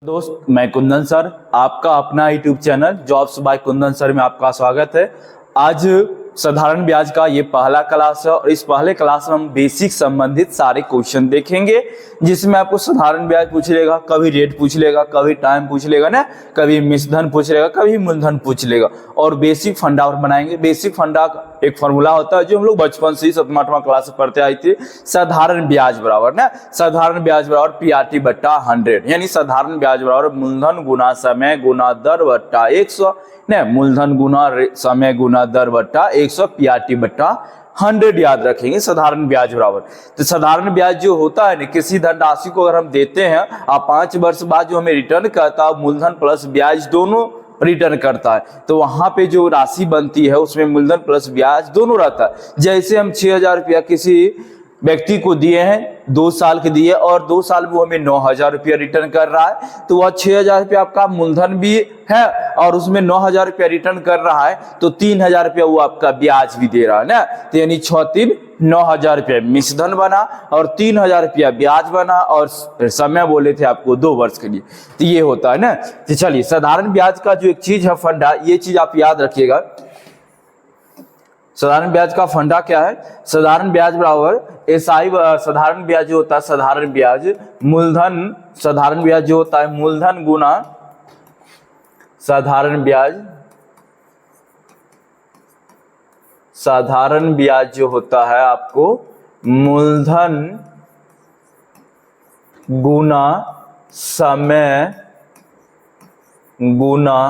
दोस्त, मैं कुंदन सर, आपका अपना YouTube channel jobs by Kundan sir में आपका स्वागत है। आज साधारण ब्याज का ये पहला क्लास है और इस पहले क्लास में हम बेसिक संबंधित सारे क्वेश्चन देखेंगे, जिसमें आपको साधारण ब्याज पूछ लेगा, कभी रेट पूछ लेगा, कभी टाइम पूछ लेगा ना, कभी मिश्रधन पूछ लेगा, कभी मूलधन पूछ लेगा और बेसिक फंडा और बनाएंगे। बेसिक फंडा एक फॉर्मूला होता है जो हम लोग बचपन से ही 7वां 8वां क्लास से पढ़ते आए थे। साधारण ब्याज बराबर ना, साधारण ब्याज बराबर पीआरटी बट्टा 100, यानी साधारण ब्याज बराबर मूलधन गुना समय गुना दर बट्टा 100 ने, मूलधन गुना समय गुना दर बट्टा 100 पीआरटी बट्टा 100 याद रखेंगे साधारण ब्याज बराबर। तो साधारण ब्याज जो होता है ना, किसी धनराशि को अगर हम देते हैं आप 5 वर्ष बाद जो हमें रिटर्न करता है, मूलधन प्लस ब्याज दोनों रिटर्न करता है, तो वहां पे जो राशि बनती है उसमें मूलधन प्लस ब्याज दोनों रहता है। जैसे हम 6,000 रुपया किसी व्यक्ति को दिए हैं, 2 साल के दिए और 2 साल में वो हमें 9,000 रुपया रिटर्न कर रहा है, तो वह 6,000 रुपया आपका मूलधन भी है और उसमें 9,000 रुपया रिटर्न कर रहा है, तो 3,000 रुपया वो आपका ब्याज भी दे रहा है ना। तो यानी 6×3 9,000 रुपया मिश्रधन बना और 3,000 रुपया ब्याज बना और समय बोले थे आपको 2 वर्ष के लिए। तो ये होता है ना। तो चलिए, साधारण ब्याज का जो एक चीज है फंडा, ये चीज आप याद रखिएगा। साधारण ब्याज का फंडा क्या है? साधारण ब्याज बराबर एसआई, साधारण ब्याज जो होता है, साधारण ब्याज मूलधन, साधारण ब्याज जो होता है मूलधन गुना साधारण ब्याज, साधारण ब्याज जो होता है आपको मूलधन गुना समय गुना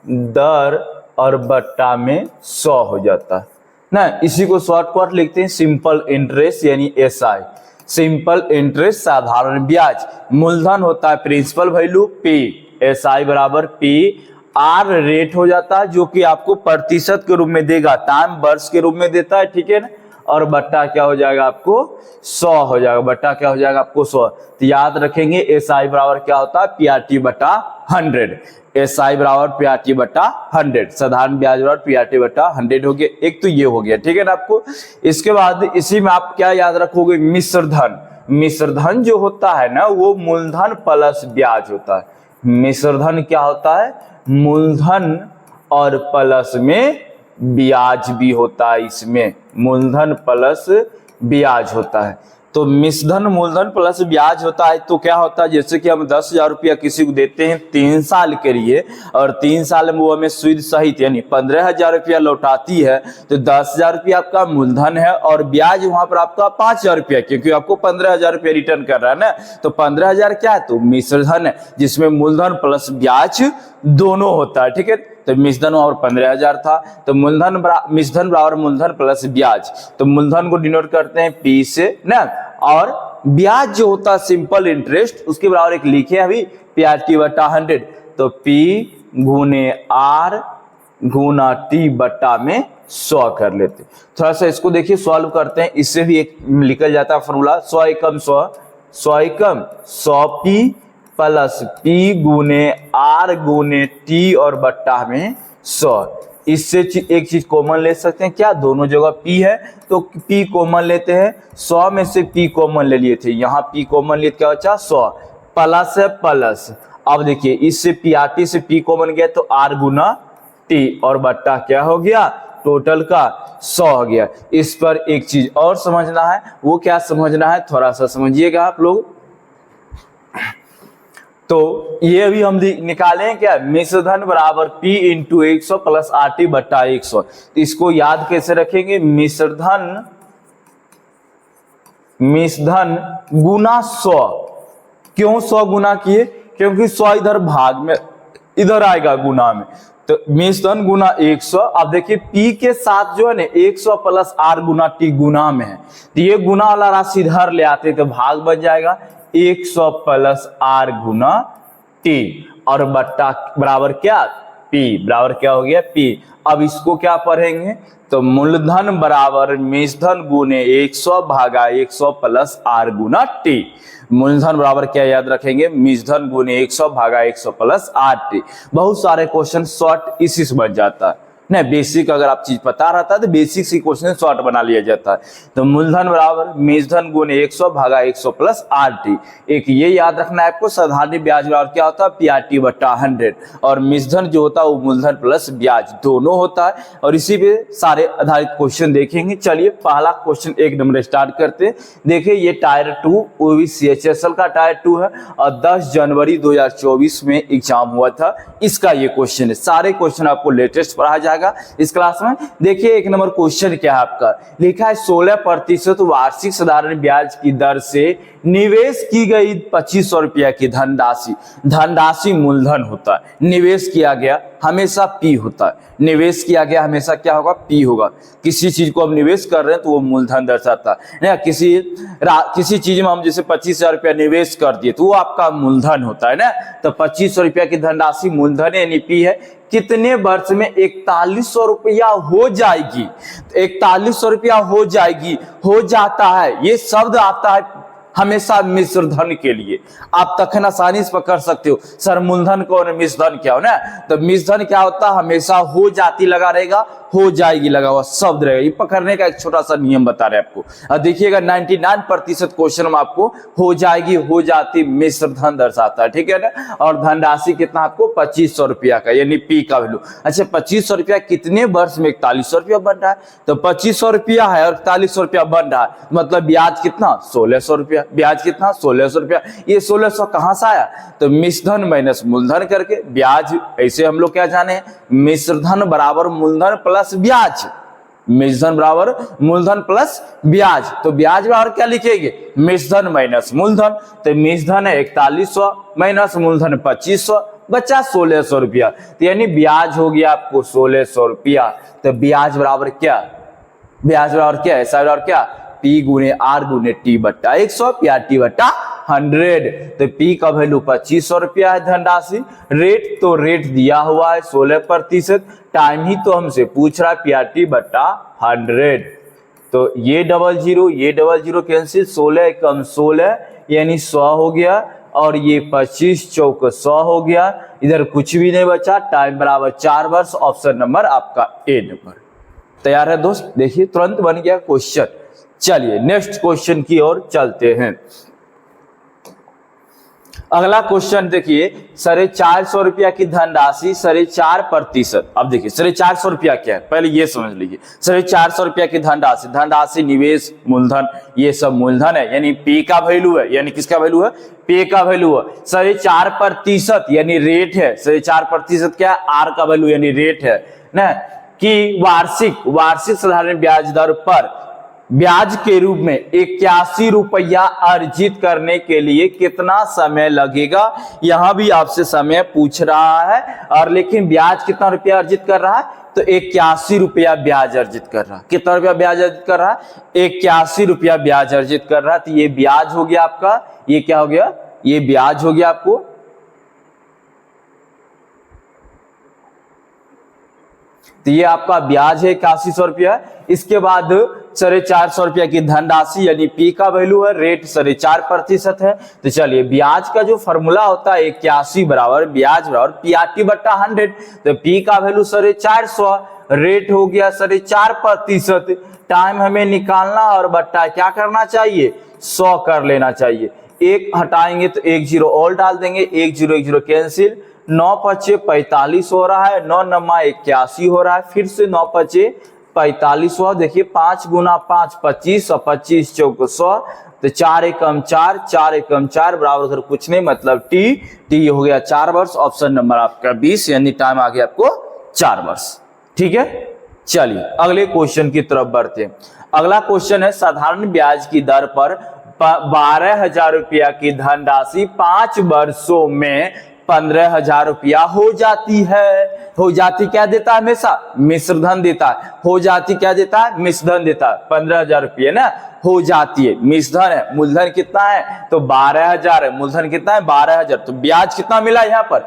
दर और बट्टा में 100 हो जाता है ना। इसी को शॉर्टकट लिखते हैं सिंपल इंटरेस्ट, यानी एसआई, सिंपल इंटरेस्ट साधारण ब्याज। मूलधन होता है प्रिंसिपल वैल्यू पी, एसआई बराबर पी, आर रेट हो जाता है जो कि आपको प्रतिशत के रूप में देगा, टाइम वर्ष के रूप में देता है, ठीक है ना। और बट्टा क्या हो जाएगा आपको 100 हो जाएगा, बट्टा क्या हो जाएगा आपको 100। तो याद रखेंगे एसआई बराबर क्या होता है पीआरटी बट्टा 100, एसआई बराबर पीआरटी बट्टा 100, साधारण ब्याज बराबर पीआरटी बट्टा 100 हो गया। एक तो ये हो गया, ठीक है ना आपको। इसके बाद इसी में आप क्या याद रखोगे, मिश्रधन। मिश्रधन जो होता है ना वो मूलधन प्लस ब्याज होता है। मिश्रधन क्या होता है? मूलधन और प्लस में ब्याज भी होता है, इसमें मूलधन प्लस ब्याज होता है। तो मिश्रधन मूलधन प्लस ब्याज होता है, तो क्या होता है, जैसे कि हम 10,000 रुपया किसी को देते हैं 3 साल के लिए और 3 साल में वो हमें सूद सहित यानी 15,000 रुपया लौटाती है, तो 10,000 रुपया आपका मूलधन है और ब्याज वहां पर आपका 5,000 रुपया, क्योंकि आपको 15,000 रुपया रिटर्न कर रहा है ना। तो 15,000 क्या है? तो मिश्रधन है जिसमें मूलधन प्लस ब्याज दोनों होता है, ठीक है। तो मिश्रधन और 15,000 था, तो मूलधन मिश्रधन बराबर मूलधन प्लस ब्याज, तो मूलधन को डिनोट करते हैं पी से ना, और ब्याज जो होता है सिंपल इंटरेस्ट उसके बराबर एक लिखे अभी पीआरटी बट्टा 100, तो पी गुने आर गुना टी बट्टा में 100 कर लेते। थोड़ा सा इसको देखिए सॉल्व करते हैं, इससे भी एक निकल जाता है फॉर्मूला, 100 एकम 100, 100 एकम 100 पी प्लस पी गुने आर गुने टी और बट्टा में 100। इससे एक चीज कॉमन ले सकते हैं, क्या दोनों जगह पी है तो पी कॉमन लेते हैं, 100 में से पी कॉमन ले लिए थे, यहाँ पी कॉमन लिए क्या बचा 100 प्लस है प्लस। अब देखिए इससे पीआरटी से पी कॉमन गया तो आर गुना टी और बट्टा क्या हो गया, टोटल का 100 हो गया। इस पर एक चीज और समझना है, वो क्या समझना है थोड़ा सा समझिएगा आप लोग। तो ये अभी हम निकालें क्या, मिश्रधन बराबर P इंटू 100 प्लस RT बट्टा 100। इसको याद कैसे रखेंगे, मिश्रधन गुना 100। क्यों 100 गुना किए? क्योंकि 100 इधर भाग में इधर आएगा गुना में, तो मिश्रधन गुना 100। अब देखिए P के साथ जो है ना 100 प्लस R गुना T गुना में है, तो ये गुना वाला राशि इधर ले आते तो भाग बन जाएगा 100 प्लस आर गुना टी और बट्टा बराबर क्या, पी बराबर क्या हो गया पी। अब इसको क्या पढ़ेंगे, तो मूलधन बराबर मिश्रधन गुने 100 भागा 100 प्लस आर गुना टी। मूलधन बराबर क्या याद रखेंगे, मिश्रधन गुने 100 भागा 100 प्लस आर टी। बहुत सारे क्वेश्चन शॉर्ट इसी से बन जाता है। नहीं, बेसिक अगर आप चीज पता रहता है तो बेसिक सी क्वेश्चन शॉर्ट बना लिया जाता है। तो मूलधन बराबर मेजधन गुणे 100 भागा 100 प्लस आरटी। एक ये याद रखना है आपको, साधारण ब्याज बराबर क्या होता है, पीआरटी बटा 100, और मिश्रधन जो होता है वो मूलधन प्लस ब्याज दोनों होता है। और इसी पे सारे आधारित क्वेश्चन देखेंगे। चलिए पहला क्वेश्चन 1 नंबर स्टार्ट करते हैं। देखिए ये टायर 2 वो भी CHSL का टायर 2 है और 10 जनवरी 2024 में एग्जाम हुआ था। इसका ये क्वेश्चन है, सारे क्वेश्चन आपको लेटेस्ट पढ़ाया जाएगा इस क्लास में। देखिए 1 नंबर क्वेश्चन क्या है आपका, लिखा है 16% वार्षिक साधारण ब्याज की दर से निवेश की गई 2500 रुपया की धनराशि। धनराशि मूलधन होता है, निवेश किया गया हमेशा पी होता है, निवेश किया गया हमेशा क्या होगा, पी होगा। किसी चीज को हम निवेश कर रहे हैं तो वो मूलधन दर्शाता है ना। किसी चीज में हम जैसे 25,000 रुपया निवेश कर दिए तो वो आपका मूलधन होता है ना। तो 2500 रुपया की धनराशि मूलधन यानी पी है। कितने वर्ष में 4100 रुपया हो जाएगी, 4100 रुपया हो जाएगी, हो जाता है, ये शब्द आता है हमेशा मिश्रधन के लिए। आप तखन आसानी से पकड़ सकते हो सर मूलधन कौन है, मिश्रधन क्या हो ना। तो मिश्रधन क्या होता है, हमेशा हो जाती लगा रहेगा, हो जाएगी लगा हुआ शब्द रहेगा। ये पकड़ने का एक छोटा सा नियम बता रहे हैं आपको। और देखिएगा 99% क्वेश्चन में आपको हो जाएगी, हो जाती मिश्रधन दर्शाता है, ठीक है ना। और धनराशि कितना आपको 2500 रुपया का यानी पी का वैल्यू। अच्छा 2500 रुपया कितने वर्ष में 4100 रुपया बन रहा है, तो 2500 रुपया है और 4100 रुपया बन रहा है, मतलब ब्याज कितना 1600 रुपया। ब्याज कितना 1600 रुपया। ये 1600 कहां से आया, तो मिश्रधन माइनस मूलधन करके ब्याज। ऐसे हम लोग क्या जाने, मिश्रधन बराबर मूलधन प्लस ब्याज, मिश्रधन बराबर मूलधन प्लस ब्याज। तो ब्याज बराबर क्या लिखेंगे, मिश्रधन माइनस मूलधन। तो मिश्रधन है 4100 माइनस मूलधन 2500, बचा 1600 रुपया। तो यानी ब्याज हो गया आपको 1600 रुपया। तो ब्याज बराबर क्या, ब्याज बराबर क्या है, बराबर क्या, पी गुणे आर गुणे टी बट्टा 100 पी टी बट्टा 100। तो पी का वैल्यू 2500 रुपया है धनराशि। रेट तो रेट दिया हुआ है 16%, टाइम ही तो हमसे पूछ रहा है पी बट्टा 100। तो ये डबल जीरो कैंसिल, 16 कम 16 यानी 100 हो गया, और ये 25 चौक 100 हो गया। इधर कुछ भी नहीं बचा, टाइम बराबर 4 वर्ष। ऑप्शन नंबर आपका ए नंबर तैयार है दोस्त। देखिए तुरंत बन गया क्वेश्चन। चलिए नेक्स्ट क्वेश्चन की ओर चलते हैं। अगला क्वेश्चन देखिए, 450 रुपया की धनराशि 4.5%। अब देखिए 450 रुपया क्या है, पहले ये समझ लीजिए। 450 रुपया की धनराशि, धनराशि निवेश मूलधन ये सब मूलधन है, यानी पी का वैल्यू है, यानी किसका वैल्यू है, पे का वैल्यू है। 4.5% यानी रेट है, 4.5% क्या है, आर का वैल्यू यानी रेट है ना। कि वार्षिक साधारण ब्याज दर पर ब्याज के रूप में 81 रुपया अर्जित करने के लिए कितना समय लगेगा। यहां भी आपसे समय पूछ रहा है, और लेकिन ब्याज कितना रुपया अर्जित कर रहा है, तो 81 रुपया ब्याज अर्जित कर रहा है। कितना रुपया ब्याज अर्जित कर रहा है, 81 रुपया ब्याज अर्जित कर रहा है। तो ये ब्याज हो गया आपका, ये क्या हो गया, ये ब्याज हो गया आपको। तो ये आपका ब्याज है 8100 रुपया। इसके बाद 450 रुपया की धनराशि यानी पी का वैल्यू है, रेट 4.5% है। तो चलिए ब्याज का जो फॉर्मूला होता है 81 बराबर ब्याज बराबर पी बट्टा 100। तो पी का वैल्यू 450, रेट हो गया 4.5%। टाइम हमें निकालना और बट्टा क्या करना चाहिए, 100 कर लेना चाहिए। एक हटाएंगे तो 1 जीरो और डाल देंगे, 1 जीरो कैंसिल, 9 पचे 45 हो रहा है, 9 नमा 81 हो रहा है, फिर से 9 पचे 45 हुआ। देखिए 5 गुना 5 25 और 25 चौक 100। तो 4 एकम 4, 4 एकम 4 बराबर उधर कुछ नहीं, मतलब टी हो गया 4 वर्ष। ऑप्शन नंबर आपका 20 यानी टाइम आ गया आपको 4 वर्ष। ठीक है, चलिए अगले क्वेश्चन की तरफ बढ़ते हैं। अगला क्वेश्चन है, साधारण ब्याज की दर पर 12,000 रुपया की धनराशि 5 वर्षों में 15,000 रुपया हो जाती है। हो जाती क्या देता है, हमेशा मिश्रधन देता है। हो जाती क्या देता है, मिश्रधन देता है। 15,000 रुपये ना हो जाती है, मिश्रधन है। मूलधन कितना है, तो 12,000 है। मूलधन कितना है, 12,000। तो ब्याज कितना मिला यहाँ पर,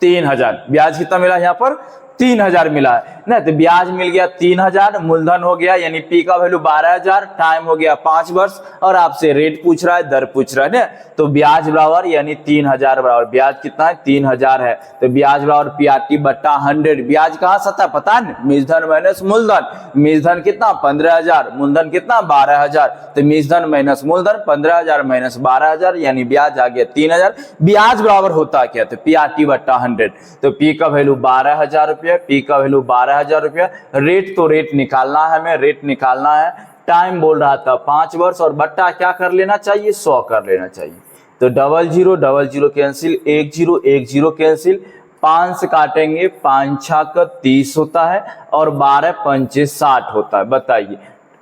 3,000। ब्याज कितना मिला यहाँ पर, 3000 मिला है ना, तो ब्याज मिल गया 3000, मूलधन हो गया यानी पी का वैल्यू 12000, टाइम हो गया 5 वर्ष और आपसे रेट पूछ रहा है, दर पूछ रहा है ना, तो ब्याज बराबर यानी 3000 बराबर ब्याज कितना है 3000 है, तो ब्याज बराबर पीआरटी बट्टा 100। ब्याज कहां से आता पता है, मेजधन माइनस मूलधन, मेजधन कितना 15000, मूलधन कितना 12000, तो मेजधन माइनस मूलधन 15000 माइनस 12000 यानी ब्याज आ गया 3000। ब्याज बराबर होता क्या, तो पीआरटी बट्टा 100, तो पी का वैल्यू 12000 रुपया, पी का वैल्यू 12000 रुपया, रेट तो रेट निकालना है, हमें रेट निकालना है, टाइम बोल रहा था 5 वर्ष और बट्टा क्या कर लेना चाहिए 100 कर लेना चाहिए, तो 00 कैंसिल, 10 कैंसिल, 5 से काटेंगे 5 6 30 होता है और 12 5 60 होता है। बताइए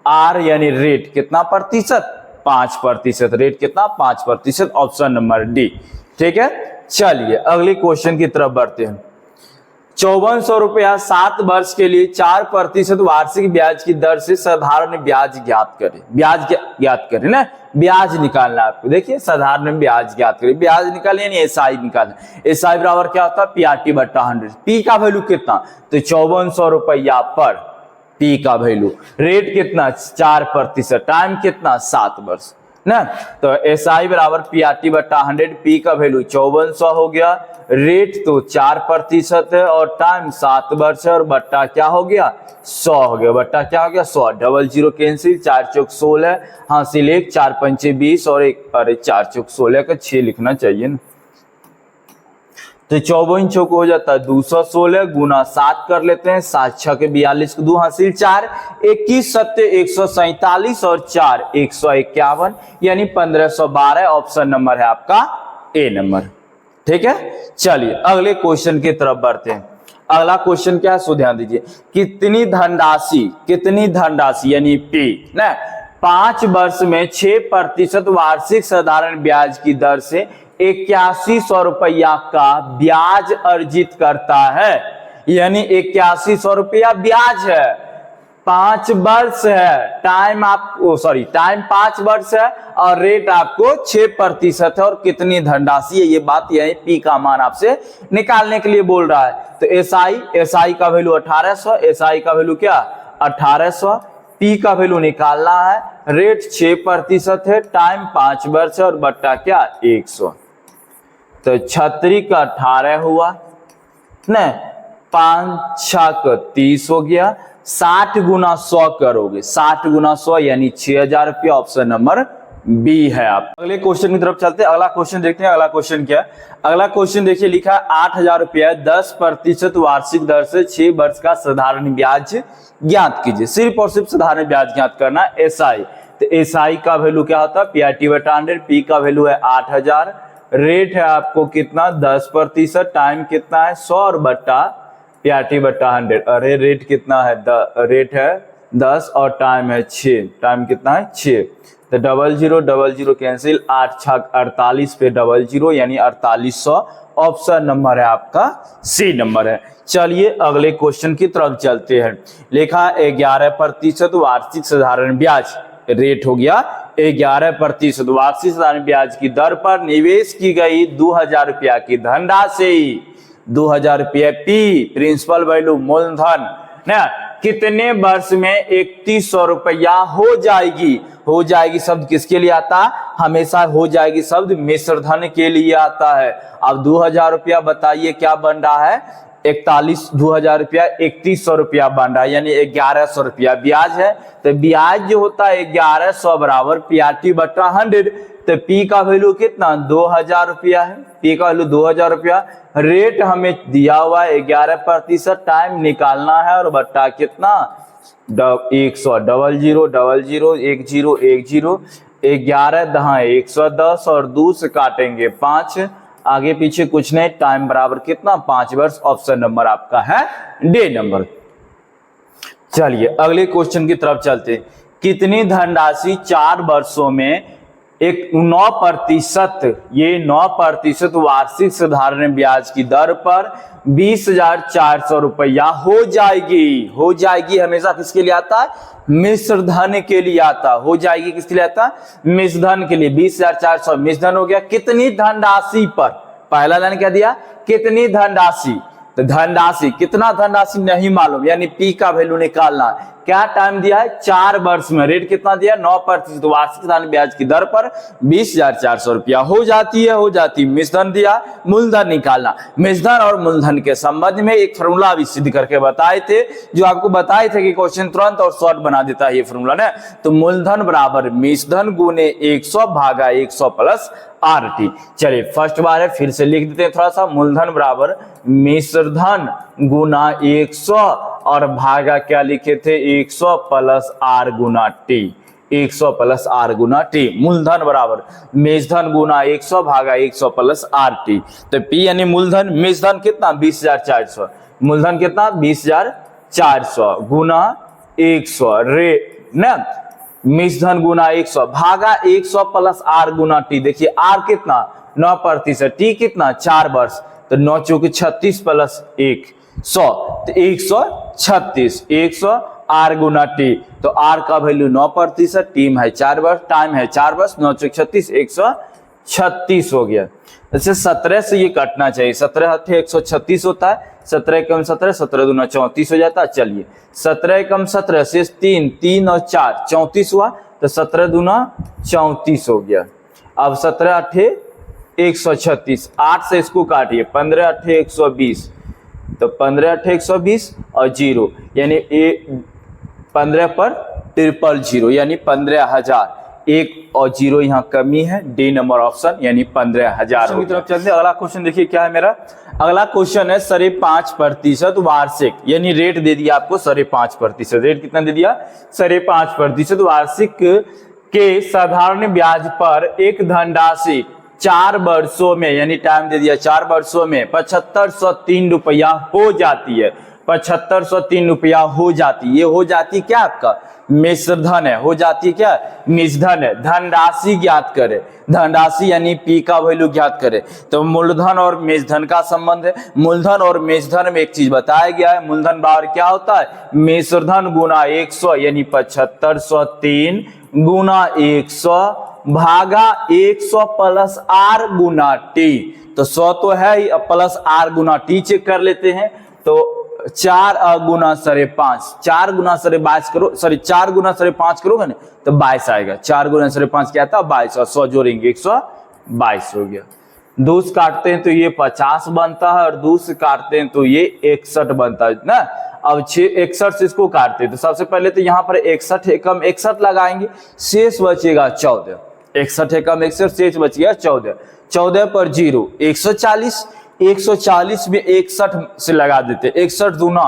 आर यानी रेट कितना प्रतिशत 5%, रेट कितना 5%, ऑप्शन नंबर डी। ठीक है, चलिए अगले क्वेश्चन की तरफ बढ़ते हैं। 5400 रुपया 7 वर्ष के लिए 4% वार्षिक ब्याज की दर से साधारण ब्याज ज्ञात करें। ब्याज ज्ञात करें ना, ब्याज निकालना है आपको। देखिए साधारण ब्याज ज्ञात करें, ब्याज निकाले यानी एसआई निकालना। एसआई बराबर क्या होता है पीआरटी बट्टा 100। पी का वैल्यू कितना, तो 5400 रुपया पर पी का वैल्यू, रेट कितना 4%, टाइम कितना 7 वर्ष ना, तो एसआई बराबर पीआरटी बट्टा 100, पी का वैल्यू 5400 हो गया, रेट तो 4% है और टाइम 7 वर्ष है और बट्टा क्या हो गया 100 हो गया, बट्टा क्या हो गया 100, 00 कैंसिल, 4 चौक 16, हासिल 1, 4 पंचे 20 और 1 अरे 4 चौक 16 का 6 लिखना चाहिए ना, तो 54 चौक हो जाता है 216 गुना 7 कर लेते हैं, 7 6 के 42 को 2 हासिल 4, 21 7 147 और 4 151 यानी 1512, ऑप्शन नंबर है आपका ए नंबर। ठीक है, चलिए अगले क्वेश्चन की तरफ बढ़ते हैं। अगला क्वेश्चन क्या है सो ध्यान दीजिए, कितनी धनराशि यानी पी ना 5 वर्ष में 6% वार्षिक साधारण ब्याज की दर से 8100 रुपया का ब्याज अर्जित करता है, यानी 8100 रुपया ब्याज है, 5 वर्ष है, टाइम 5 वर्ष है और रेट आपको 6% है और कितनी धनराशि है, ये बात यही पी का मान आपसे निकालने के लिए बोल रहा है। तो एसआई का वैल्यू 1800, एसआई का वैल्यू क्या 1800, पी का वैल्यू निकालना है, रेट 6% है, टाइम 5 वर्ष है और बट्टा क्या 100, तो 36 का 18 हुआ न, 5 6 30 हो गया, 60 गुना 100 करोगे, 60 गुना 100 यानी 6000 रुपया, ऑप्शन नंबर बी है आप। अगले क्वेश्चन की तरफ चलते हैं। अगला क्वेश्चन देखते हैं, अगला क्वेश्चन क्या है। अगला क्वेश्चन देखिए लिखा है 8000 रुपया 10% वार्षिक दर से 6 वर्ष का साधारण ब्याज ज्ञात कीजिए। सिर्फ और सिर्फ साधारण ब्याज ज्ञात करना। एसआई, तो एसआई का वैल्यू क्या होता है पीआरटी बटा 100, पी का वैल्यू है 8000, रेट है आपको कितना 10%, टाइम कितना है 100 और बट्टा पीआरटी बट्टा 100, अरे रेट कितना है रेट है 10 और टाइम है 6, टाइम कितना है 6, तो 00 कैंसिल, 8 6 48 पे 00 यानी 4800, ऑप्शन नंबर है आपका सी नंबर है। चलिए अगले क्वेश्चन की तरफ चलते हैं। लिखा 11% वार्षिक साधारण ब्याज, रेट हो गया 11% वार्षिक साधारण ब्याज की दर पर निवेश की गई 2000 रुपया की धनराशि, 2000 रुपया पी प्रिंसिपल वैल्यू मूलधन ना, कितने वर्ष में 3100 रुपया हो जाएगी। हो जाएगी शब्द किसके लिए आता है, हमेशा हो जाएगी शब्द मिश्र धन के लिए आता है। अब 2000 रुपया बताइए क्या बन रहा है 2000 रुपया 3100 रुपया बन रहा है, यानी 1100 रुपया ब्याज है। तो ब्याज जो होता है 1100 बराबर पीआरटी बटा 100, तो पी का वैल्यू कितना 2000 रुपया है, पी का वैल्यू 2000 रुपया, रेट हमें दिया हुआ है 11%, टाइम निकालना है और बट्टा कितना 100, 00 00 10 10, 11 दहा 110 और 2 से काटेंगे 5, आगे पीछे कुछ नहीं, टाइम बराबर कितना 5 वर्ष, ऑप्शन नंबर आपका है डी नंबर। चलिए अगले क्वेश्चन की तरफ चलते। कितनी धनराशि 4 वर्षों में 9%, ये 9% वार्षिक साधारण ब्याज की दर पर 20,400 रुपया हो जाएगी। हो जाएगी हमेशा किसके लिए आता है, मिश्र धन के लिए आता। हो जाएगी किसके लिए आता है, मिश्र धन के लिए। 20,400 मिश्र धन हो गया। कितनी धनराशि पर, पहला लाइन क्या दिया, कितनी धनराशि तो धनराशि, कितना धनराशि नहीं मालूम, यानी पी का वैल्यू निकालना। क्या टाइम दिया है, 4 वर्ष में। रेट कितना दिया, 9% वार्षिक साधारण ब्याज की दर पर 20,400 रुपया हो जाती है। मिश्रधन दिया, मूलधन निकालना। मिश्रधन और मूलधन के संबंध में एक फॉर्मूला भी सिद्ध करके बताए थे, जो आपको बताए थे कि क्वेश्चन तुरंत और शॉर्ट बना देता है ये फॉर्मूला ना। तो मूलधन बराबर मिश्रधन गुने 100 भागा 100 प्लस RT। चलिए फर्स्ट बार है, फिर से लिख देते हैं थोड़ा सा। मूलधन बराबर मिश्रधन गुना 100 और भागा क्या लिखे थे, 100 प्लस R गुना T। 100 प्लस R गुना T। मूलधन बराबर मिश्रधन गुना 100 भागा 100 प्लस RT। तो P यानी मूलधन, मिश्रधन कितना 20,400, मूलधन कितना 20,400 गुना 100 रे ना, मिश्रधन गुना 100 भागा 100 प्लस R गुना T। देखिए R कितना 9%, T कितना 4 वर्ष, तो 9 चौके 36 प्लस 1 100, तो 136, 100 R गुना T। तो R का वैल्यू 9%, टीम है 4 वर्ष, टाइम है 4 वर्ष, 9 चौके 36, 136 हो गया। जैसे 17 से ये कटना चाहिए, 17 हथे 136 होता है, 17 कम 17, 17 दूना 34 हो जाता है। चलिए 17 कम 17 से 3, 3 और 4 34 हुआ, तो 17 दूना 34 हो गया। अब 17 अठे 136, 8 से इसको काटिए, 15 अठे 120, तो 15 अठे 120 और 0 यानी 15 पर 000 यानी 15,000। 1 और 0 यहाँ कमी है, डी नंबर ऑप्शन यानी 15,000 की तरफ चलते हैं। अगला क्वेश्चन देखिए क्या है मेरा। अगला क्वेश्चन है 5.5% वार्षिक, यानी रेट दे दिया आपको 5.5%। रेट कितना दे दिया, 5.5% वार्षिक के साधारण ब्याज पर एक धनराशि 4 वर्षों में, यानी टाइम दे दिया 4 वर्षों में 7,503 रुपया हो जाती है। 7,503 रुपया हो जाती, ये हो जाती क्या आपका मिश्रधन है, हो जाती है क्या मिश्रधन है। धनराशि ज्ञात करे, धनराशि यानी पी का वैल्यू ज्ञात करे। तो मूलधन और मिश्रधन का संबंध है। मूलधन और मिश्रधन में एक चीज बताया गया है, मूलधन बराबर क्या होता है, मिश्रधन गुना 100 यानी 7,503 गुना 100 भागा 100 प्लस R गुना T। तो 100 तो है ही, प्लस R गुना T चेक कर लेते हैं। तो 4 गुना 5.5, 4 गुना 22 करो, सॉरी 4 गुना 5.5 करोगे ना तो 22 आएगा। 4 गुना 5.5 क्या था 22, और 100 जोड़ेंगे 122 हो गया। 2 से काटते हैं तो ये 50 बनता है, और 2 से काटते हैं तो ये 61 बनता है ना। अब 61 से इसको काटते हैं तो सबसे पहले तो यहाँ पर 61 एकम 61 लगाएंगे, शेष बचेगा 14। 61 एकम 61, शेष बच गया 14। 14 पर 0 140, 140 में 61 से लगा देते, 61 दूना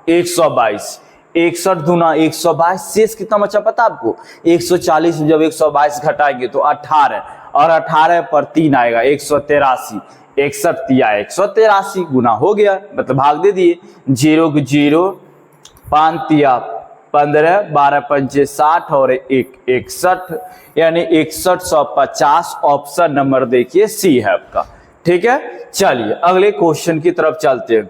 122, 61 दूना 122, शेष कितना बचा पता आपको, 140 में जब 122 घटाएंगे तो 18, और 18 पर 3 आएगा 183, 61 तिया 183 गुना हो गया, मतलब भाग दे दिए। 0 को 0, 5 तिया 15, 12 पंचे 60 और 1 61, यानी 6150। ऑप्शन नंबर देखिए सी है आपका, ठीक है। चलिए अगले क्वेश्चन की तरफ चलते हैं।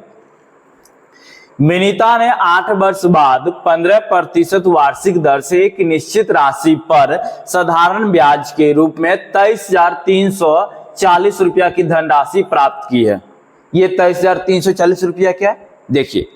विनीता ने 8 वर्ष बाद 15% वार्षिक दर से एक निश्चित राशि पर साधारण ब्याज के रूप में 23,340 रुपया की धनराशि प्राप्त की है। ये 23,340 रुपया क्या है, देखिए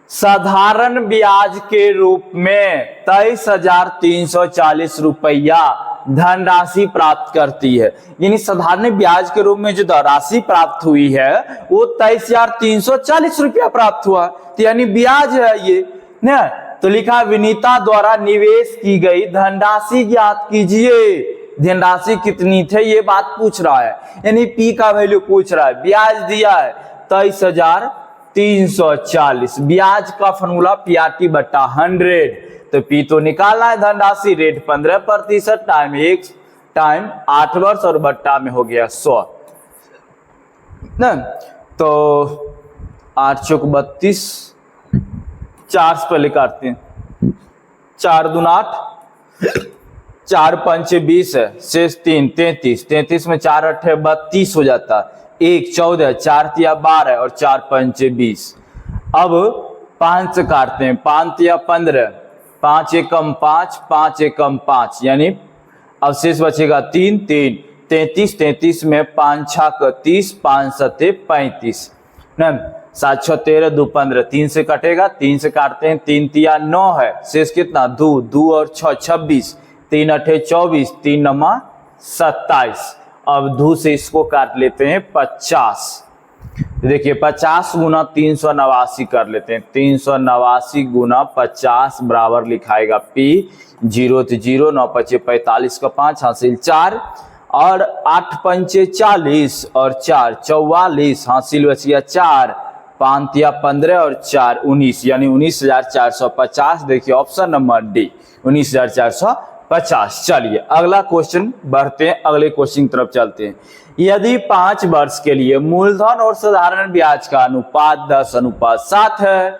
साधारण ब्याज के रूप में 23,340 रुपया धनराशि प्राप्त करती है, यानी साधारण ब्याज के रूप में जो राशि प्राप्त हुई है वो 23,340 रुपया प्राप्त हुआ, तो यानी ब्याज है ये ना। तो लिखा विनीता द्वारा निवेश की गई धनराशि ज्ञात कीजिए। धनराशि कितनी थे ये बात पूछ रहा है, यानी पी का वैल्यू पूछ रहा है। ब्याज दिया है 23,340, ब्याज का फॉर्मूला PRT बटा 100। तो पी तो निकालना है धनराशि, रेट 15%, टाइम 1 टाइम 8 वर्ष और बट्टा में हो गया 100 ना। तो 8 चौक 32, 4 से पहले काटते हैं, 4 दूना 8, 4 पंचे 20 है, शेष 3 33, 33 में 4 अठे 32 हो जाता, 1 14, 4 तिया 12 और 4 पंचे 20। अब 5 से काटते हैं, 5 तिया 15, 5 एकम 5, 5 एकम 5, यानी अब शेष बचेगा 3 3, 33, 33 में 5 6 30, 5 7 35, ना। 7 6 13 2 15, 3 से कटेगा, 3 से काटते हैं, 3 तिया 9 है, शेष कितना 2, 2 और 6 26, 3 8 24, 3 9 27। अब 2 से इसको काट लेते हैं 50। देखिए 50 गुना 389 कर लेते हैं, 389 गुना 50 बराबर लिखाएगा P, 0 तो 0, 9 5 45 का 5 हासिल 4 और 8 पंचे 40 और 4 44 हासिल बच गया 4, 5 तिया 15 और 4 19, यानी 19,450। देखिए ऑप्शन नंबर डी 19,450। चलिए अगला क्वेश्चन बढ़ते हैं, अगले क्वेश्चन की तरफ चलते हैं। यदि 5 वर्ष के लिए मूलधन और साधारण ब्याज का अनुपात 10:7 है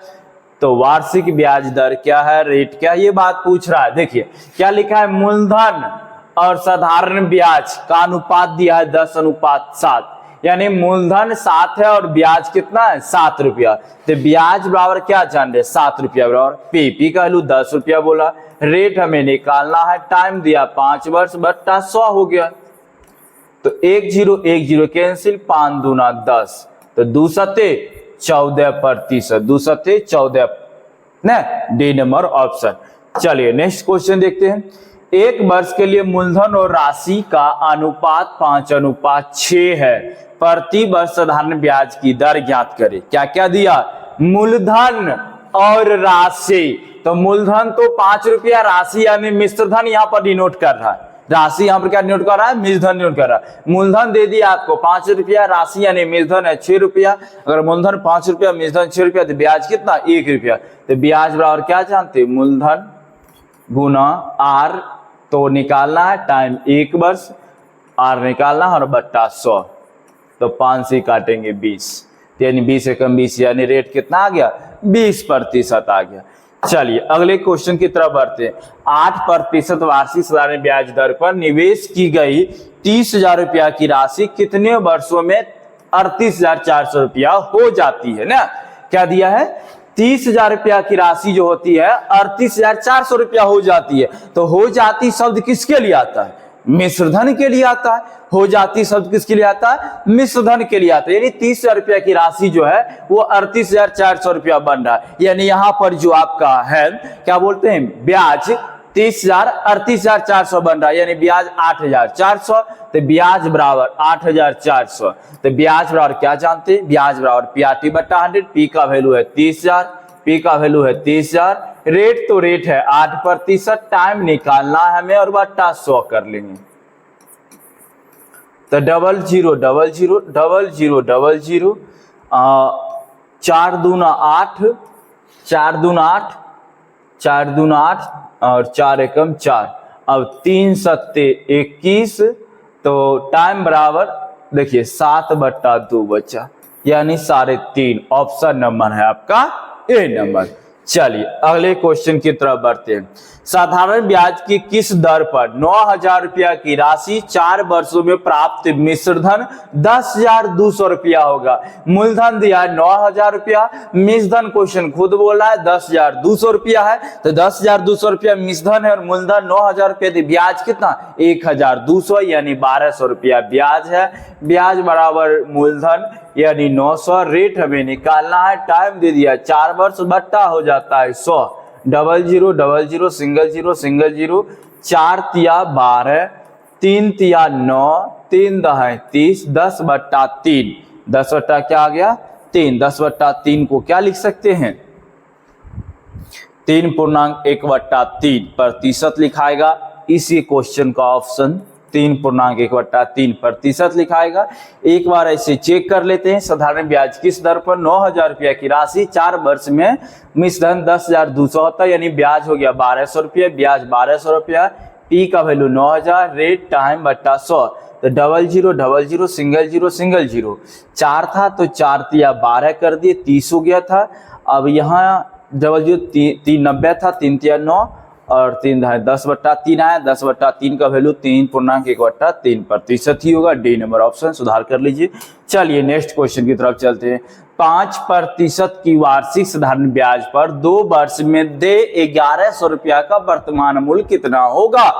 तो वार्षिक ब्याज दर क्या है, रेट क्या है, ये बात पूछ रहा है। देखिए क्या लिखा है, मूलधन और साधारण ब्याज का अनुपात दिया है 10:7, यानी मूलधन 7 है और ब्याज कितना है 7 रुपया, तो ब्याज बराबर क्या जान रहे 7 रुपया बराबर पी का वैल्यू 10 रुपया बोला। रेट हमें निकालना है, टाइम दिया 5 वर्ष बट्टा 100 हो गया, तो 1 0 1 0 कैंसिल, 5 दूना 10, तो 2 सत्ते 14%, 2 सत्ते 14 ना, डी नंबर ऑप्शन। चलिए नेक्स्ट क्वेश्चन देखते हैं। एक वर्ष के लिए मूलधन और राशि का अनुपात 5:6 है, प्रति वर्ष साधारण ब्याज की दर ज्ञात करें। क्या क्या दिया, मूलधन और राशि, तो मूलधन तो 5 रुपया, राशि यानी मिश्र धन यहाँ पर डिनोट कर रहा है, राशि यहाँ पर क्या डिनोट कर रहा है, मिश्र धन डिनोट कर रहा है। मूलधन दे दिया आपको 5 रुपया, राशि यानी मिश्र धन है 6 रुपया, अगर मूलधन 5 रुपया मिश्र धन 6 रुपया तो ब्याज कितना 1 रुपया, तो ब्याज बराबर क्या जानते, मूलधन गुना आर, तो निकालना है टाइम 1 वर्ष, आर निकालना है और बट्टा 100, तो 5 से काटेंगे 20, यानी 20 एकम 20, यानी रेट कितना आ गया 20% आ गया। चलिए अगले क्वेश्चन की तरफ बढ़ते हैं। 8% वार्षिक साधारण ब्याज दर पर निवेश की गई 30,000 रुपया की राशि कितने वर्षों में 38,400 रुपया हो जाती है ना। क्या दिया है, 30,000 रुपया की राशि जो होती है 38,400 रुपया हो जाती है, तो हो जाती शब्द किसके लिए आता है, मिश्र धन के लिए आता है। हो जाती शब्द किसके लिए आता है, मिश्र धन के लिए आता है, यानी 30,000 रुपया की राशि जो है वो 38,400 रुपया बन रहा है। यानी यहाँ पर जो आपका है क्या बोलते हैं, ब्याज 30,000 38,400 बन रहा है, यानी ब्याज 8,400, तो ब्याज बराबर 8,400, तो ब्याज बराबर क्या जानते हैं, ब्याज बराबर पी बट्टा 100, पी का वैल्यू है 30,000, पी का वैल्यू है 30,000, रेट तो रेट है 8%, टाइम निकालना है हमें और बट्टा 100 कर लेंगे, तो 0 0 0 0 0 0 0 4 दूना 8, 4 दूना 8, 4 दूना 8 और 4 एकम 4, अब 3 सत्ते 21, तो टाइम बराबर देखिए 7/2 बचा, यानी 3.5, ऑप्शन नंबर है आपका ए नंबर। चलिए अगले क्वेश्चन की तरफ बढ़ते हैं। साधारण ब्याज की किस दर पर 9,000 रुपया की राशि 4 वर्षों में प्राप्त मिश्र धन 10,200 रुपया होगा। मूलधन दिया है 9,000 रुपया, मिश्र धन क्वेश्चन खुद बोला है 10,200 रुपया है, तो 10,200 रुपया मिश्र धन है और मूलधन 9,000 रुपया, ब्याज कितना 1,200, यानी 1,200 रुपया ब्याज है। ब्याज बराबर मूलधन यानी 900, रेट हमें निकालना है, टाइम दे दिया 4 वर्ष, बट्टा हो जाता है 100, 0 0 0 0 सिंगल 0 सिंगल 0, 4 तिया 12, 3 तिया 9, 3 दहाई 30, 10/3, 10 बट्टा क्या आ गया 3, 10/3 को क्या लिख सकते हैं 3.1/3% लिखाएगा। इसी क्वेश्चन का ऑप्शन 3.1/3% लिखाएगा। एक बार ऐसे चेक कर लेते हैं। साधारण ब्याज किस दर पर 9,000 रुपया की राशि 4 वर्ष में मिश्र धन 10,200 होता है, यानी ब्याज हो गया 1,200 रुपया, ब्याज 1,200 रुपया, पी का वैल्यू 9,000, रेट टाइम बट्टा 100, तो 0 0 0 0 सिंगल 0 सिंगल 0, 4 था तो 4 तिया 12 कर दिए 30 हो गया था। अब यहाँ 0 0 3 90 था, 3 तिया 9 और 3 दहाई 10/3 आया, 10/3 का वैल्यू 3.1/3% ही होगा। डी नंबर ऑप्शन सुधार कर लीजिए। चलिए नेक्स्ट क्वेश्चन की तरफ चलते हैं। 5% की वार्षिक साधारण ब्याज पर 2 वर्ष में दे 1,100 रुपया का वर्तमान मूल्य कितना होगा।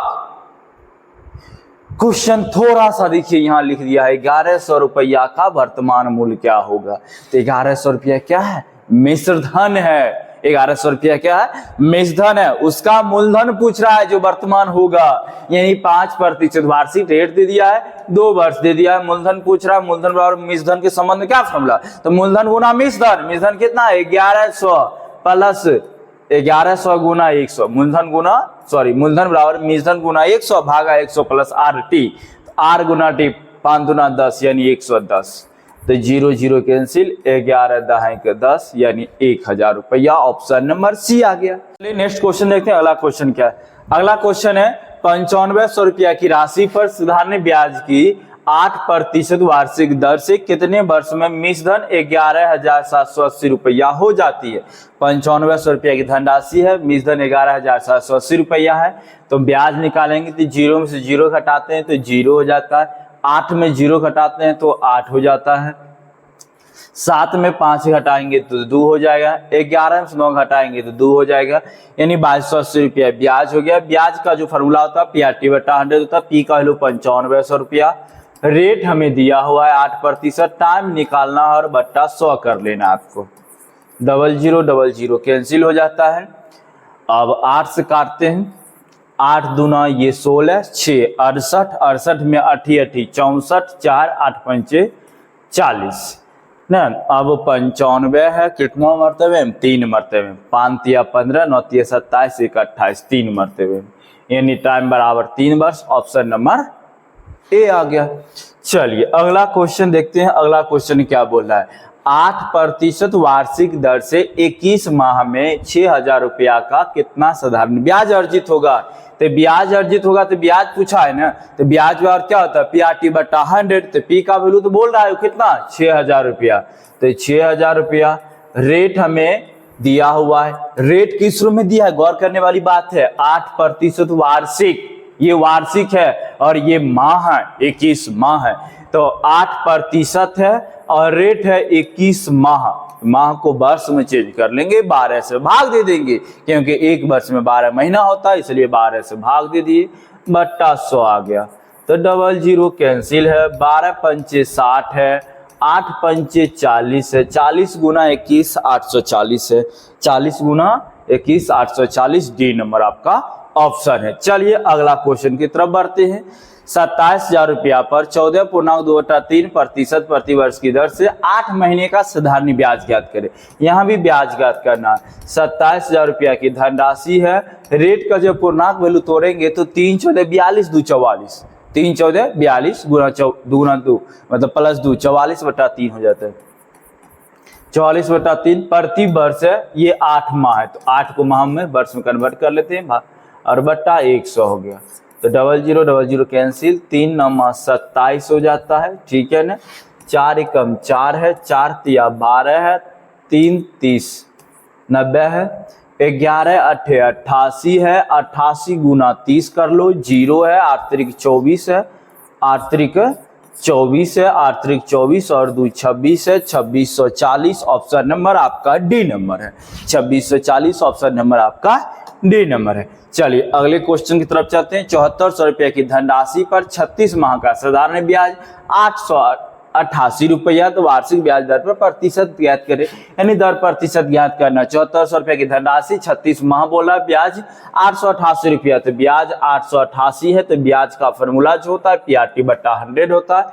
क्वेश्चन थोड़ा सा देखिए यहाँ लिख दिया है 1100 रुपया का वर्तमान मूल्य क्या होगा। तो 1100 रुपया क्या है? मिश्र धन है। 1100 रुपया क्या है? मिश्र धन है। उसका मूलधन पूछ रहा है जो वर्तमान होगा, यानी 5% वार्षिक रेट दे दिया है, 2 वर्ष दे दिया है। मूलधन पूछ रहा है, मूलधन बराबर मिश्र धन के संबंध में क्या फॉर्मूला? तो मूलधन गुना मिश्र धन। मिश्र धन कितना है? 1100 प्लस 1100 गुना 100। मूलधन बराबर मिश्र धन गुना 100 भागा 100 प्लस आर टी। आर गुना टी 5 दुना 10 यानी 110। तो 0 0 कैंसिल, 11 दहाई के 10 यानी 1000 रुपया। ऑप्शन नंबर सी आ गया। चलिए नेक्स्ट क्वेश्चन देखते हैं। अगला क्वेश्चन क्या है? अगला क्वेश्चन है 9500 रुपया की राशि पर साधारण ब्याज की 8% वार्षिक दर से कितने वर्ष में मिश्र धन 11,780 रुपया हो जाती है। 9500 रुपया की धनराशि है, मिश्र धन 11,780 रुपया है। तो ब्याज निकालेंगे तो 0 में से 0 घटाते हैं तो 0 हो जाता है। 8 में 0 घटाते हैं तो 8 हो जाता है। 7 में 5 घटाएंगे तो 2 हो जाएगा। 11 में से 9 घटाएंगे तो 2 हो जाएगा, यानी 2280 रुपया ब्याज हो गया। ब्याज का जो फॉर्मूला होता है PRT/100 होता है। P का वैल्यू 9500 रुपया। रेट हमें दिया हुआ है 8%। टाइम निकालना और बट्टा 100 कर लेना आपको। 0000 कैंसिल हो जाता है। अब 8 से काटते हैं। 8 दूना ये 16, 6 68, 68 में 8 8 64, 4 8 5 40 ना। अब 95 है, कितना मरतबे में? 3 मरतबे में। 5 तिया 15, 9 तिया 27, 1 28, 3 मरतबे में, यानी टाइम बराबर 3 वर्ष। ऑप्शन नंबर ए आ गया। चलिए अगला क्वेश्चन देखते हैं। अगला क्वेश्चन क्या बोल रहा है? 8% वार्षिक दर से 21 माह में 6000 रुपया का कितना साधारण ब्याज अर्जित होगा। तो ब्याज अर्जित होगा तो ब्याज पूछा है ना, तो ब्याज और क्या होता है? PRT/100। तो P का वैल्यू तो बोल रहा है कितना? 6000 रुपया। तो 6000 रुपया रेट हमें दिया हुआ है। रेट किस रूप में दिया है? गौर करने वाली बात है। 8% वार्षिक, ये वार्षिक है और ये माह है, 21 माह है। तो 8% है और रेट है 21 माह। माह को वर्ष में चेंज कर लेंगे, 12 से भाग दे देंगे, क्योंकि एक वर्ष में 12 महीना होता है, इसलिए 12 से भाग दे दिए, बट्टा 100 आ गया। तो 00 कैंसिल है। 12 पंचे 60 है, 8 पंचे 40 है, 40 गुना 21 840 है, 40 गुना 21 840। डी नंबर आपका ऑप्शन है। चलिए अगला क्वेश्चन की तरफ बढ़ते हैं। 27,000 रुपया पर 14.2/3% प्रतिवर्ष की दर से 8 महीने का साधारण ब्याज ज्ञात करें। यहाँ भी ब्याज ज्ञात करना। 27,000 रुपया की धनराशि है। रेट का जब पूर्णांक वैल्यू तोड़ेंगे तो 3 14 42 2 44, 3 14 42 गुना 2 मतलब प्लस 2 44/3 हो जाता है। 44/3 प्रति वर्ष है। ये 8 माह है, तो 8 को माह में वर्ष में कन्वर्ट कर लेते हैं और बट्टा 100 हो गया। तो 00 कैंसिल, 3 9 27 हो जाता है। ठीक है ना। 4 एकम 4 है, 4 तिया 12 है, 3 30 90 है, 11 8 88 है, 88 गुना 30 कर लो। 0 है, 8 3 24 है, 8 3 24 है, 8 3 24 और 2 26 है, 2640। ऑप्शन नंबर आपका डी नंबर है। 2640 ऑप्शन नंबर आपका डी नंबर है। चलिए अगले क्वेश्चन की तरफ चलते हैं। 7400 रुपये की धनराशि पर 36 माह का साधारण ब्याज 888 रुपया। तो वार्षिक ब्याज दर पर प्रतिशत ज्ञात करें, यानी दर प्रतिशत ज्ञात करना। 7400 रुपये की धनराशि, 36 माह बोला, ब्याज 888 रुपया। तो ब्याज 888 है, तो ब्याज का फॉर्मूला जो होता है PRT/100 होता है।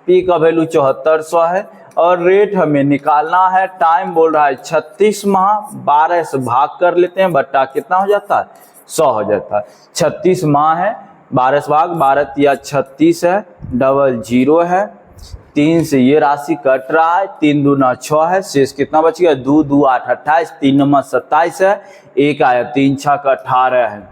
P का वैल्यू 7400 है और रेट हमें निकालना है। टाइम बोल रहा है 36 माह, 12 से भाग कर लेते हैं, बट्टा कितना हो जाता है? 100 हो जाता है। 36 माह है, 12 से भाग, 12 तिया 36 है, 00 है, 3 से ये राशि कट रहा है, 3 दूना 6 है, शेष कितना बच गया? 2 2 8 28, 3 9 27 है, 1 आया, 3 6 18 है,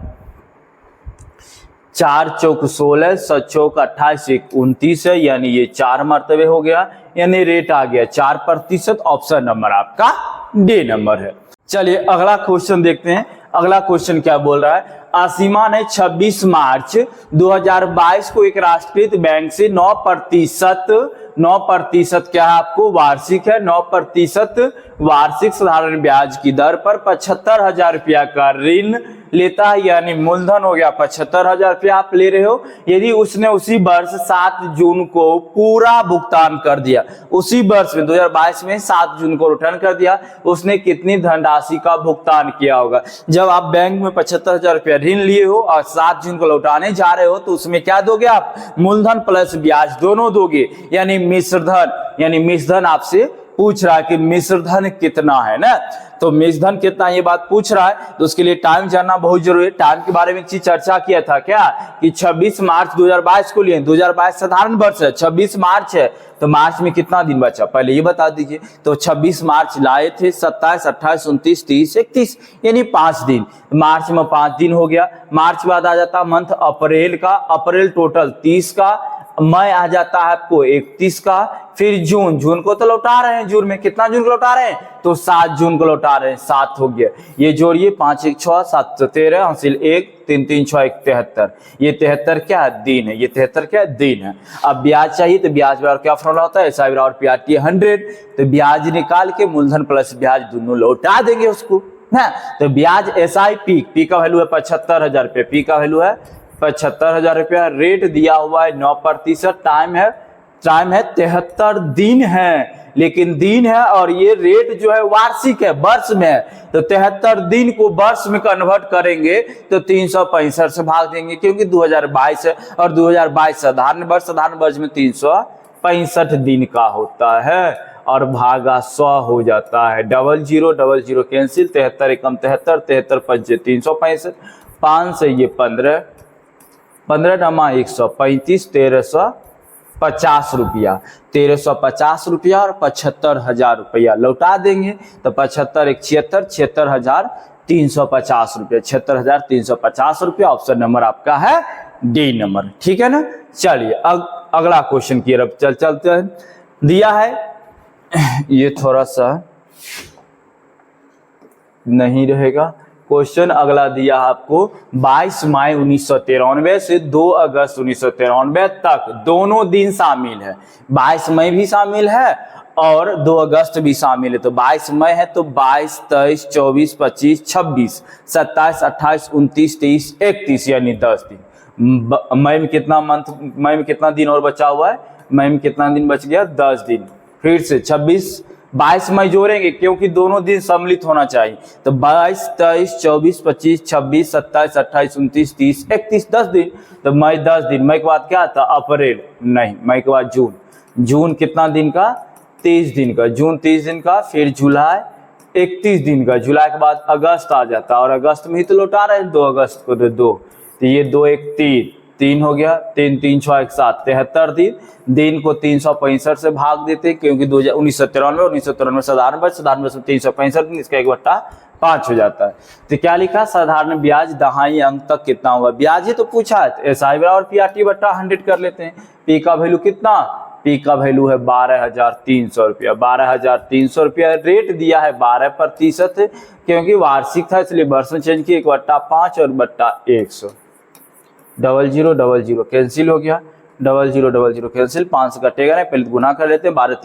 4 चौक 16, 7 चौक 28, 1 29 है, यानी ये 4 मरतबे हो गया, यानी रेट आ गया 4%। ऑप्शन नंबर आपका डी नंबर है। चलिए अगला क्वेश्चन देखते हैं। अगला क्वेश्चन क्या बोल रहा है? आसीमा ने 26 मार्च 2022 को एक राष्ट्रीयकृत बैंक से 9% क्या है आपको? वार्षिक है। 9% वार्षिक साधारण ब्याज की दर पर 75,000 रुपया का ऋण लेता है, यानी मूलधन हो गया 75,000 रुपया आप ले रहे हो। यदि उसने उसी वर्ष 7 जून को पूरा भुगतान कर दिया, उसी वर्ष में 2022 में 7 जून को रिटर्न कर दिया, उसने कितनी धनराशि का भुगतान किया होगा। जब आप बैंक में 75,000 रुपया ऋण लिए हो और 7 जून को लौटाने जा रहे हो, तो उसमें क्या दोगे आप, मूलधन प्लस ब्याज दोनों दोगे, यानी मिश्रधन। यानी मिश्रधन आपसे पूछ रहा है कि मिश्रधन कितना है ना, तो मिश्रधन कितना ये बात पूछ रहा है, तो उसके लिए टाइम जानना बहुत जरूरी है। टाइम के बारे में एक चीज चर्चा किया था क्या, कि 26 मार्च 2022 को लिए, 2022 साधारण वर्ष है, 26 मार्च है, तो मार्च में कितना दिन बचा पहले ये बता दीजिए। तो 26 मार्च लाए थे, 27, 28, 29, 30, 31, यानी 5 दिन। मार्च में 5 दिन हो गया। मार्च बाद आ जाता मंथ अप्रैल का, अप्रैल टोटल 30 का, मई आ जाता है आपको 31 का, फिर जून, जून को तो लौटा रहे हैं, जून में कितना जून को लौटा रहे हैं, तो 7 जून को लौटा रहे हैं, 7 हो गया। ये जोड़िए 5 1 6 7 13 हासिल 1 3 3 6 1 73, ये 73 क्या है, दिन है, ये 73 क्या है, दिन है। अब ब्याज चाहिए तो ब्याज बराबर क्या फॉर्मूला होता है, SI बराबर PRT 100, तो ब्याज निकाल के मूलधन प्लस ब्याज दोनों लौटा देंगे उसको ना। तो ब्याज SI पी का वैल्यू है 75,000 रुपये, पी का वैल्यू है 75,000 रुपया, रेट दिया हुआ है 9%, टाइम है 73 दिन है, लेकिन दिन है और ये रेट जो है वार्षिक है, वर्ष में है, तो 73 दिन को वर्ष में कन्वर्ट करेंगे तो 365 से भाग देंगे, क्योंकि 2022 है और 2022 साधारण वर्ष में 365 दिन का होता है और भागा 100 हो जाता है। 00 कैंसिल, 73 एकम 73, 73 पंचे 365, 5 से ये 15, 15 नमा 135, 1350 रुपया, 1350 रुपया और 75,000 रुपया लौटा देंगे, तो 75 1 76, 76,350 रुपया, 76,350 रुपया। ऑप्शन नंबर आपका है डी नंबर, ठीक है ना। चलिए अब अगला क्वेश्चन की तरफ चलते हैं। दिया है ये थोड़ा सा नहीं रहेगा क्वेश्चन, अगला दिया आपको 22 मई 1993 से 2 अगस्त 1993 तक दोनों दिन शामिल है, 22 मई भी शामिल है और 2 अगस्त भी शामिल है। तो 22 मई है तो 22, 23, 24, 25, 26, 27, 28, 29, 30, 31, यानी 10 दिन। मई में कितना दिन और बचा हुआ है, मई में कितना दिन बच गया, 10 दिन। फिर से 26, 22 मई जोड़ेंगे क्योंकि दोनों दिन सम्मिलित होना चाहिए, तो 22, 23, 24, 25, 26, 27, 28, 29, 30, 31, 10 दिन। तो मई 10 दिन, मई के बाद क्या था, अप्रैल नहीं, मई के बाद जून, जून कितना दिन का, 30 दिन का, जून 30 दिन का, फिर जुलाई 31 दिन का, जुलाई के बाद अगस्त आ जाता, और अगस्त में ही तो लौटा रहे हैं 2 अगस्त को, तो 2, तो ये 2 1 3 हो गया, 3 3 6 1 7, 73 दिन को 365 से भाग देते, क्योंकि 1993 साधारण वर्ष में 365 दिन, इसका 1/5 हो जाता है। तो क्या लिखा, साधारण ब्याज दहाई अंक तक कितना होगा, ब्याज ही तो पूछा है, SI बराबर PRT/100 कर लेते हैं। पी का वैल्यू कितना, पी का वैल्यू है 12,300 रुपया, 12,300 रुपया, रेट दिया है 12%, क्योंकि वार्षिक था इसलिए वर्ष में चेंज किया, 1/5 और 1/100। 00 कैंसिल हो गया, 00 कैंसिल, 5 से कटेगा नहीं, पहले गुना कर लेते हैं, 12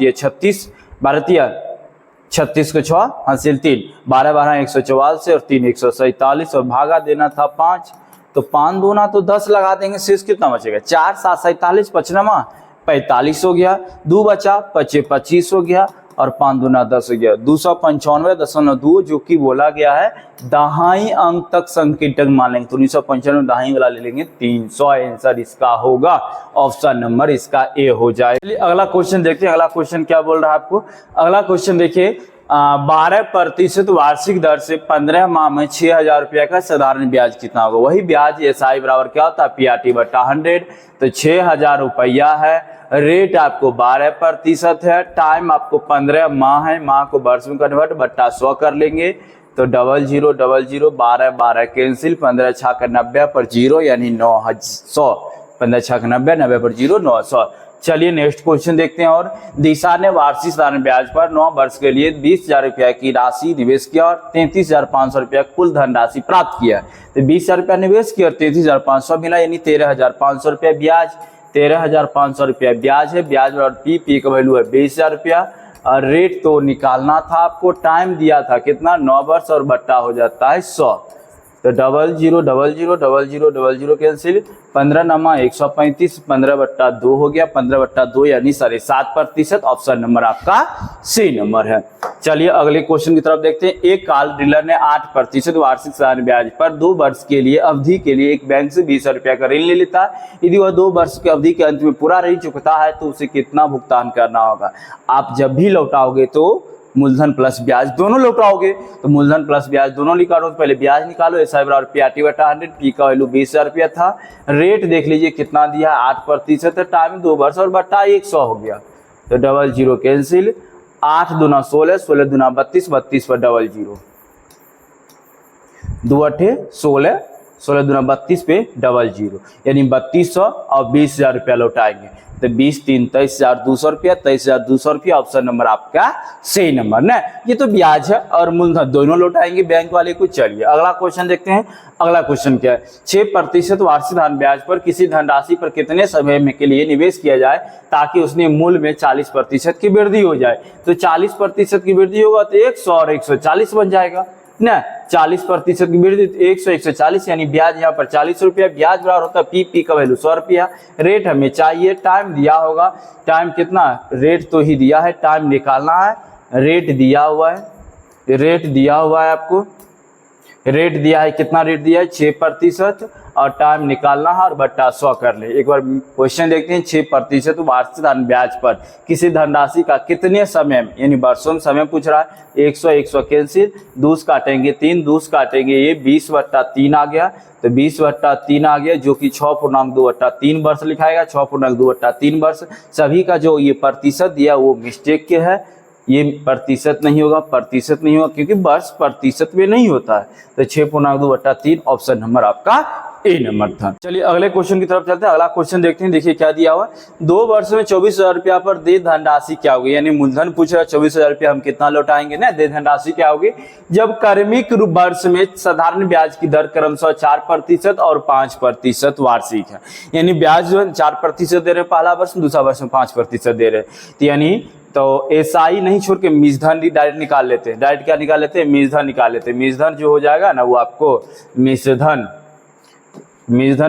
36 को 6 हासिल 3, 12 12 144 और 3 147 और भागा देना था 5, तो 5 दूना तो 10 लगा देंगे, शेष कितना बचेगा, 4 7 47, 55 45 हो गया, 2 बचा 25 हो गया और 5 दूना 10 हो गया, 295.2 जो कि बोला गया है दहाई अंक तक संकेतक मान लेंगे, तो 1995 दहाई वाला ले लेंगे, 300 आंसर इसका होगा, ऑप्शन नंबर इसका ए हो जाए। चलिए अगला क्वेश्चन देखते हैं, अगला क्वेश्चन क्या बोल रहा है आपको। अगला क्वेश्चन देखिए, 12% वार्षिक दर से 15 माह में 6,000 रुपया का साधारण ब्याज कितना होगा। वही ब्याज SI बराबर क्या होता है, PRT/100, तो 6,000 रुपया है, रेट आपको 12% है, टाइम आपको 15 माह है, माह को वर्ष में कन्वर्ट बट्टा 100 कर लेंगे, तो 00 12 12 कैंसिल, 15 6 90 पर 0 यानी 900, 15 6 90 90 पर 0 900। चलिए नेक्स्ट क्वेश्चन देखते हैं। और दिशा ने वार्षिक साधारण ब्याज पर 9 वर्ष के लिए 20,000 रुपया की राशि निवेश किया और 33,500 रुपया कुल धनराशि प्राप्त किया। तो 20,000 रुपया निवेश किया और 33,500 मिला, यानी 13,500 रुपया ब्याज, 13,500 रुपया ब्याज है। ब्याज और पी का वैल्यू है 20,000 रुपया और रेट तो निकालना था आपको, टाइम दिया था कितना 9 वर्ष और बट्टा हो जाता है 100। तो 00000000 कैंसिल, 15 नमा 135, 15/2 हो गया, 15/2 यानी 7.5%। ऑप्शन नंबर आपका सी नंबर है। चलिए अगले क्वेश्चन की तरफ देखते हैं। एक कार डीलर ने 8% वार्षिक साधारण ब्याज पर 2 वर्ष के लिए अवधि के लिए एक बैंक से 20,000 रुपया का ऋण ले लेता है। यदि वह 2 वर्ष की अवधि के अंत में पूरा ऋण चुकता है तो उसे कितना भुगतान करना होगा। आप जब भी लौटाओगे तो मूलधन प्लस ब्याज दोनों लौटाओगे, तो मूलधन प्लस ब्याज दोनों निकालो। तो पहले ब्याज निकालो, SI बराबर PRT/100, P का वैल्यू 20,000 रुपया था। रेट देख लीजिए कितना दिया, 8% है, टाइम 2 वर्ष और बटा 100 हो गया। तो 00 कैंसिल, 8 दूना 16, 16 दूना 32, 32 पर 00, 2 8 16, 16 दूना 32 पे 00, यानी 3200 और 20,000 रुपया लौटाएंगे। तो 20 3 23,200 रुपया, 23,200 रुपया। ऑप्शन नंबर आपका सही नंबर ना। ये तो ब्याज है और मूलधन दोनों लौटाएंगे बैंक वाले को। चलिए अगला क्वेश्चन देखते हैं। अगला क्वेश्चन क्या है, 6% वार्षिक धन ब्याज पर किसी धनराशि पर कितने समय में के लिए निवेश किया जाए ताकि उसने मूल्य में 40% की वृद्धि हो जाए। तो 40% की वृद्धि होगा तो 100 और 140 बन जाएगा ना। 40% की वृद्धि 100 140, यानी ब्याज यहाँ पर 40 रुपया, ब्याज बराबर होता है पी का वैल्यू 100 रुपया। रेट हमें चाहिए, टाइम दिया होगा, टाइम कितना, रेट तो ही दिया है, टाइम निकालना है। रेट दिया हुआ है, रेट दिया हुआ है आपको, रेट दिया है, कितना रेट दिया है 6% और टाइम निकालना है और बट्टा 100 कर ले। एक बार क्वेश्चन देखते हैं। 6% वार्षिक धन ब्याज पर किसी धनराशि का कितने समय में, यानी वर्षों में समय पूछ रहा है। 100 100 कैंसिल, 2 काटेंगे 3, 2 काटेंगे ये 20/3 आ गया। तो 20/3 आ गया जो कि 6.2/3 वर्ष लिखाएगा। 6.2/3 वर्ष। सभी का जो ये प्रतिशत दिया वो मिस्टेक के है, ये प्रतिशत नहीं होगा, प्रतिशत नहीं होगा क्योंकि वर्ष प्रतिशत में नहीं होता है। तो 6.2/3 ऑप्शन नंबर आपका ए नंबर था। चलिए अगले क्वेश्चन की तरफ चलते हैं। अगला क्वेश्चन देखते हैं। देखिए क्या दिया हुआ है, 2 वर्ष में 24,000 रुपया पर दे धनराशि क्या होगी, यानी मूलधन पूछ रहा है 24,000 रुपया हम कितना लौटाएंगे ना, दे धनराशि क्या होगी। जब कर्मिक वर्ष में साधारण ब्याज की दर क्रमशः 4% और 5% वार्षिक है, यानी ब्याज जो है 4% दे रहे पहला वर्ष में, दूसरा वर्ष में 5% दे रहे। तो यानी तो SI नहीं छोड़ के मिश्रधन डायरेक्ट निकाल लेते हैं। डायरेक्ट क्या निकाल लेते हैं, मिश्रधन निकाल लेते हैं। मिश्रधन जो हो जाएगा ना वो आपको मिश्रधन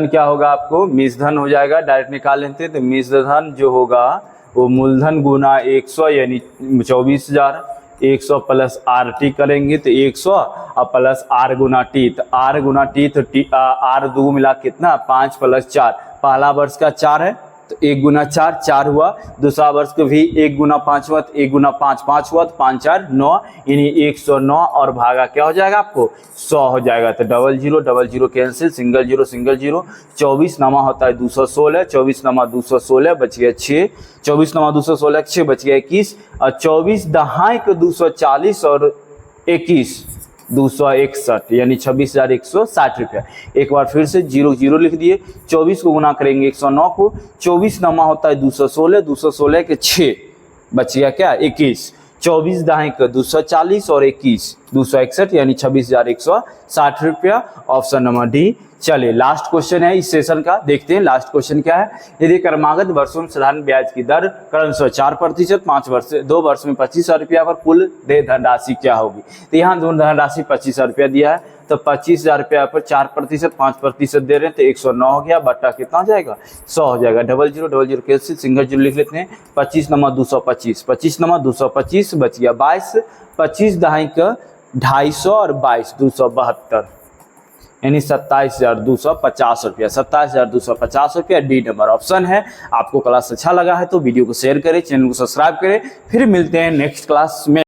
क्या होगा, आपको मिश्रधन हो जाएगा, डायरेक्ट निकाल लेते हैं। तो मिश्रधन जो होगा वो मूलधन गुना 100 यानी 24,000, 100 प्लस RT करेंगे तो 100 और प्लस R गुना T, तो R गुना T तो R 2 मिला कितना 5 प्लस 4, पहला वर्ष का 4 है तो 1 गुना 4 4 हुआ, दूसरा वर्ष को भी 1 गुना 5 हुआ तो 1 गुना 5 5 हुआ तो 5 4 9, यानी 109 और भागा क्या हो जाएगा आपको 100 हो जाएगा। तो 00 कैंसिल, सिंगल जीरो 24 नमा होता है 216, 24 नमा 216 बच गया 6, 24 नमा 216 6 बच गया 21 और 24 दहाई को 240 और 21 261, यानी 26,160 रुपया। एक बार फिर से 00 लिख दिए, 24 को गुना करेंगे 109 को, 24 नमा होता है 216, 216 के 6 बच गया क्या 21, 24 दहाई का 240 और 21 261, यानी 26,160 रुपया। Option number D. चलिए लास्ट क्वेश्चन है इस सेशन का, देखते हैं लास्ट क्वेश्चन क्या है। यदि क्रमागत वर्षों में साधारण ब्याज की दर क्रमशः 4%, 5 वर्ष 2 वर्ष में 25,000 रुपया पर कुल दे धनराशि क्या होगी। तो यहाँ दो धनराशि 25,000 रुपया दिया है, तो 25,000 रुपया पर 4%, 5% दे रहे हैं तो 109 हो गया, बट्टा कितना हो जाएगा 100 हो जाएगा। 00 कैंसिल, सिंगल जीरो लिख लेते हैं। 25 नमा 225, 25 नमा 225 बच गया 22, 25 दहाई का 250 और 22 272, यानी 27,250 रुपया, 27,250 रुपया डी नंबर ऑप्शन है। आपको क्लास अच्छा लगा है तो वीडियो को शेयर करें, चैनल को सब्सक्राइब करें। फिर मिलते हैं नेक्स्ट क्लास में।